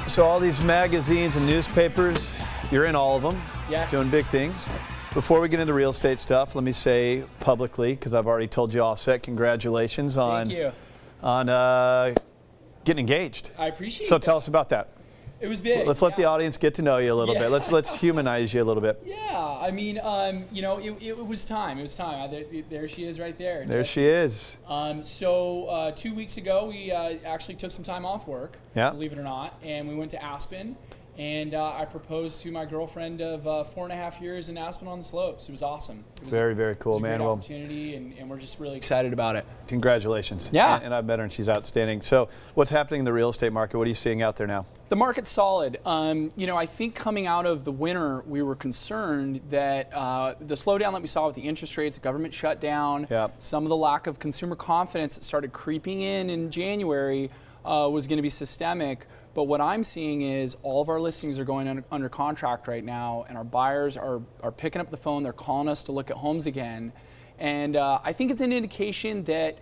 So all these magazines and newspapers, you're in all of them, yes, doing big things. Before we get into real estate stuff, let me say publicly, because I've already told you all set, congratulations on getting engaged. I appreciate it. So tell us about that. It was big. Let's let the audience get to know you a little bit. Let's humanize you a little bit. Yeah, I mean, you know, it was time. It was time. There she is right there. There she is. So 2 weeks ago, we actually took some time off work, believe it or not, and we went to Aspen. And I proposed to my girlfriend of 4.5 years in Aspen on the slopes. It was awesome. It was very cool, man. It was a great opportunity, and we're just really excited about it. Congratulations. Yeah. And I've met her, and she's outstanding. So what's happening in the real estate market? What are you seeing out there now? The market's solid. You know, I think coming out of the winter, we were concerned that the slowdown that we saw with the interest rates, the government shutdown, some of the lack of consumer confidence that started creeping in January was going to be systemic. But what I'm seeing is all of our listings are going under contract right now, and our buyers are picking up the phone. They're calling us to look at homes again. And I think it's an indication that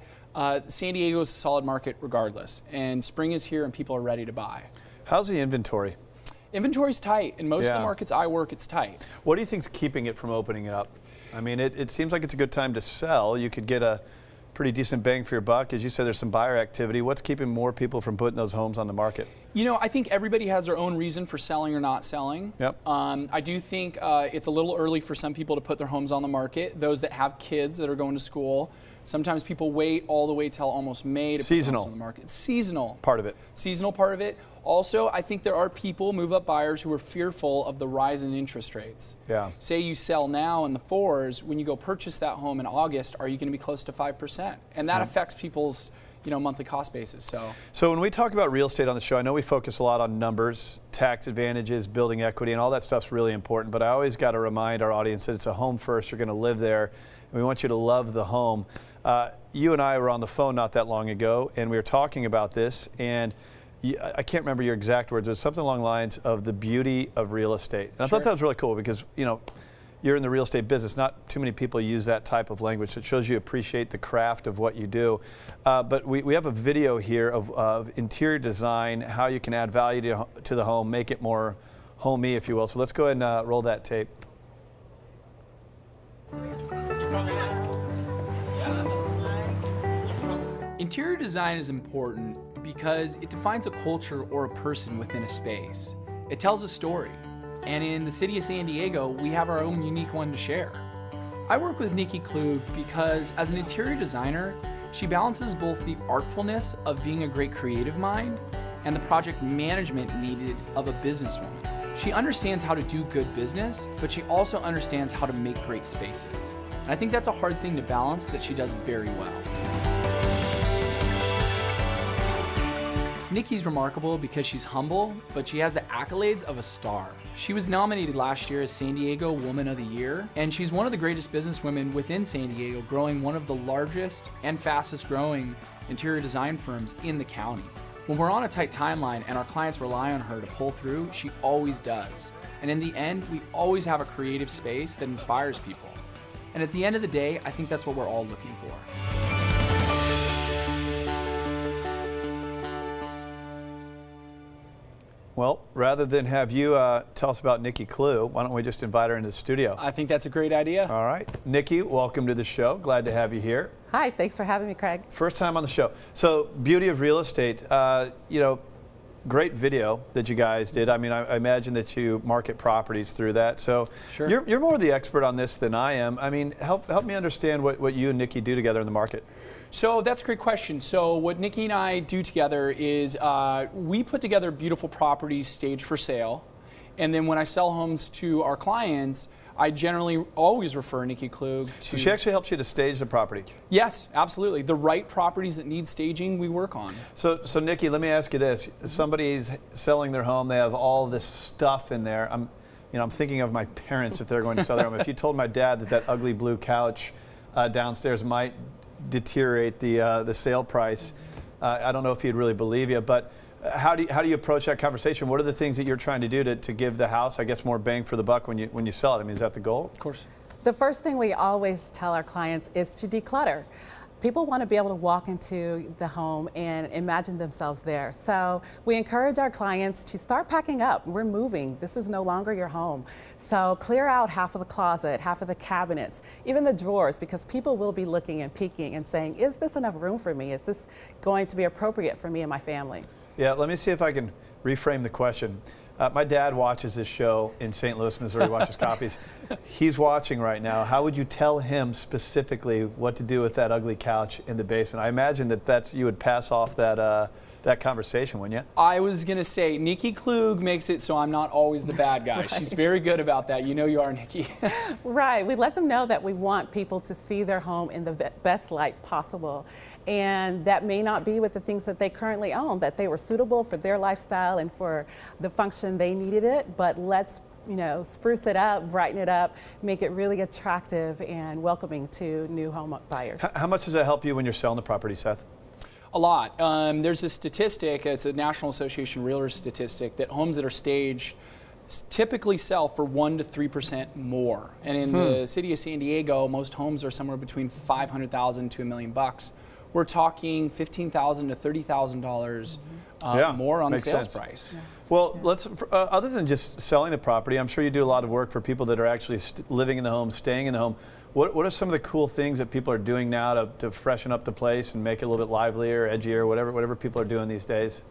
San Diego is a solid market regardless. And spring is here and people are ready to buy. How's the inventory? Inventory's tight. In most of the markets I work, it's tight. What do you think's keeping it from opening up? I mean, it seems like it's a good time to sell. You could get a pretty decent bang for your buck. As you said, there's some buyer activity. What's keeping more people from putting those homes on the market? You know, I think everybody has their own reason for selling or not selling. Yep. I do think it's a little early for some people to put their homes on the market. Those that have kids that are going to school. Sometimes people wait all the way till almost May to put their homes on the market. It's seasonal. Part of it. Seasonal part of it. Also, I think there are people, move-up buyers, who are fearful of the rise in interest rates. Yeah. Say you sell now in the 4s, when you go purchase that home in August, are you going to be close to 5%? And that affects people's, you know, monthly cost basis. So when we talk about real estate on the show, I know we focus a lot on numbers, tax advantages, building equity, and all that stuff's really important. But I always got to remind our audience that it's a home first. You're going to live there, and we want you to love the home. You and I were on the phone not that long ago, and we were talking about this, and I can't remember your exact words. It was something along the lines of the beauty of real estate. And I thought that was really cool because, you know, you're in the real estate business. Not too many people use that type of language. So it shows you appreciate the craft of what you do. But we have a video here of interior design, how you can add value to the home, make it more homey, if you will. So let's go ahead and roll that tape. Interior design is important because it defines a culture or a person within a space. It tells a story. And in the city of San Diego, we have our own unique one to share. I work with Nikki Klugh because as an interior designer, she balances both the artfulness of being a great creative mind and the project management needed of a businesswoman. She understands how to do good business, but she also understands how to make great spaces. And I think that's a hard thing to balance that she does very well. Nikki's remarkable because she's humble, but she has the accolades of a star. She was nominated last year as San Diego Woman of the Year, and she's one of the greatest businesswomen within San Diego, growing one of the largest and fastest growing interior design firms in the county. When we're on a tight timeline and our clients rely on her to pull through, she always does. And in the end, we always have a creative space that inspires people. And at the end of the day, I think that's what we're all looking for. Well, rather than have you tell us about Nikki Klugh, why don't we just invite her into the studio? I think that's a great idea. All right. Nikki, welcome to the show. Glad to have you here. Hi, thanks for having me, Craig. First time on the show. So, beauty of real estate, you know, great video that you guys did. I mean, I imagine that you market properties through that. So, you're more the expert on this than I am. I mean, help me understand what you and Nikki do together in the market. So that's a great question. So what Nikki and I do together is we put together beautiful properties staged for sale. And then when I sell homes to our clients, I generally always refer Nikki Klugh to... So she actually helps you to stage the property? Yes, absolutely. The right properties that need staging, we work on. So Nikki, let me ask you this. Somebody's selling their home, they have all this stuff in there. I'm thinking of my parents if they're going to sell their home. If you told my dad that ugly blue couch downstairs might deteriorate the sale price, I don't know if he'd really believe you, but how do you approach that conversation? What are the things that you're trying to do to give the house, I guess, more bang for the buck when you sell it? I mean, is that the goal? Of course. The first thing we always tell our clients is to declutter. People want to be able to walk into the home and imagine themselves there. So we encourage our clients to start packing up. We're moving. This is no longer your home. So clear out half of the closet, half of the cabinets, even the drawers, because people will be looking and peeking and saying, is this enough room for me? Is this going to be appropriate for me and my family? Yeah, let me see if I can reframe the question. My dad watches this show in St. Louis, Missouri, watches copies. He's watching right now. How would you tell him specifically what to do with that ugly couch in the basement? I imagine that you would pass off that conversation, wouldn't you? I was going to say, Nikki Klugh makes it so I'm not always the bad guy. Right. She's very good about that. You know you are, Nikki. Right. We let them know that we want people to see their home in the best light possible. And that may not be with the things that they currently own, that they were suitable for their lifestyle and for the function they needed it. But let's spruce it up, brighten it up, make it really attractive and welcoming to new home buyers. How much does that help you when you're selling the property, Seth? A lot. There's a statistic, it's a National Association of Realtors statistic, that homes that are staged typically sell for 1% to 3% more. And in the city of San Diego, most homes are somewhere between $500,000 to $1 million. We're talking $15,000 to $30,000 more on the sales price. Yeah. Well, let's other than just selling the property, I'm sure you do a lot of work for people that are actually living in the home, staying in the home. What are some of the cool things that people are doing now to freshen up the place and make it a little bit livelier, edgier, whatever people are doing these days?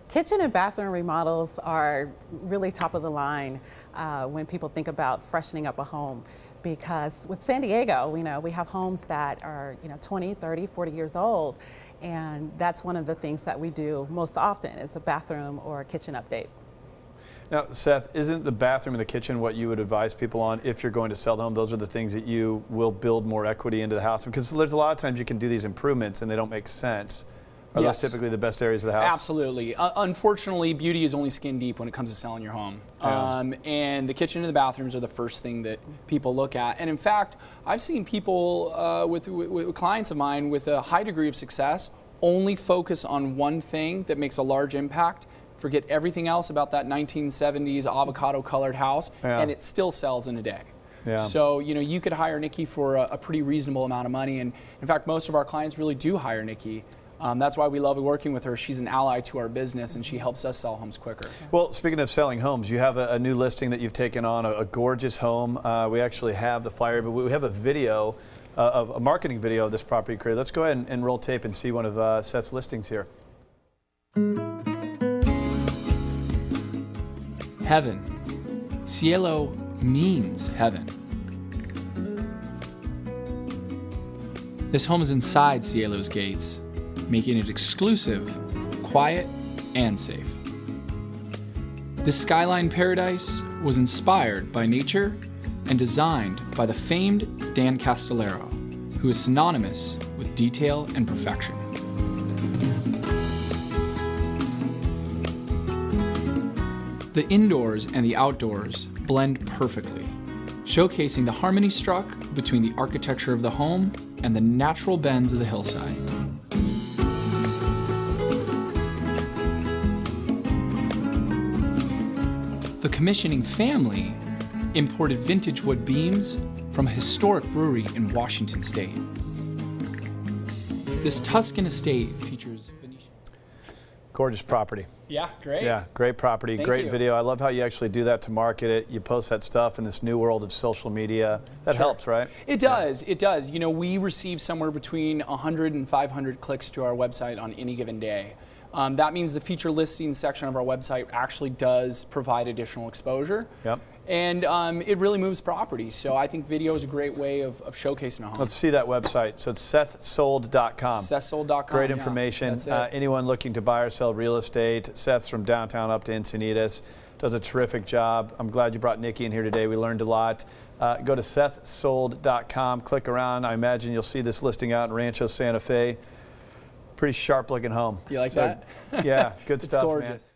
Kitchen and bathroom remodels are really top of the line when people think about freshening up a home. Because with San Diego, we have homes that are 20, 30, 40 years old. And that's one of the things that we do most often is a bathroom or a kitchen update. Now, Seth, isn't the bathroom and the kitchen what you would advise people on if you're going to sell the home? Those are the things that you will build more equity into the house? Because there's a lot of times you can do these improvements and they don't make sense. Are those typically the best areas of the house? Absolutely. Unfortunately, beauty is only skin deep when it comes to selling your home. Yeah. And the kitchen and the bathrooms are the first thing that people look at. And in fact, I've seen people with clients of mine with a high degree of success only focus on one thing that makes a large impact, forget everything else about that 1970s avocado colored house, and it still sells in a day. Yeah. So, you could hire Nikki for a pretty reasonable amount of money. And in fact, most of our clients really do hire Nikki. That's why we love working with her. She's an ally to our business, and she helps us sell homes quicker. Well, speaking of selling homes, you have a new listing that you've taken on, a gorgeous home. We actually have the flyer, but we have a video, a marketing video of this property created. Let's go ahead and roll tape and see one of Seth's listings here. Heaven. Cielo means heaven. This home is inside Cielo's gates, making it exclusive, quiet, and safe. This skyline paradise was inspired by nature and designed by the famed Dan Castellero, who is synonymous with detail and perfection. The indoors and the outdoors blend perfectly, showcasing the harmony struck between the architecture of the home and the natural bends of the hillside. The commissioning family imported vintage wood beams from a historic brewery in Washington State. This Tuscan estate features Venetian. Gorgeous property. Yeah, great. Yeah, great property, Thank great you. video. I love how you actually do that to market it. You post that stuff in this new world of social media. That helps, right? It does, it does. We receive somewhere between 100 and 500 clicks to our website on any given day. That means the feature listings section of our website actually does provide additional exposure. Yep. And it really moves property. So I think video is a great way of showcasing a home. Let's see that website. So it's SethSold.com. SethSold.com. Great information. Anyone looking to buy or sell real estate, Seth's from downtown up to Encinitas, does a terrific job. I'm glad you brought Nikki in here today. We learned a lot. Go to SethSold.com, click around. I imagine you'll see this listing out in Rancho, Santa Fe. Pretty sharp looking home. You like that? Yeah, good stuff, It's gorgeous. Man.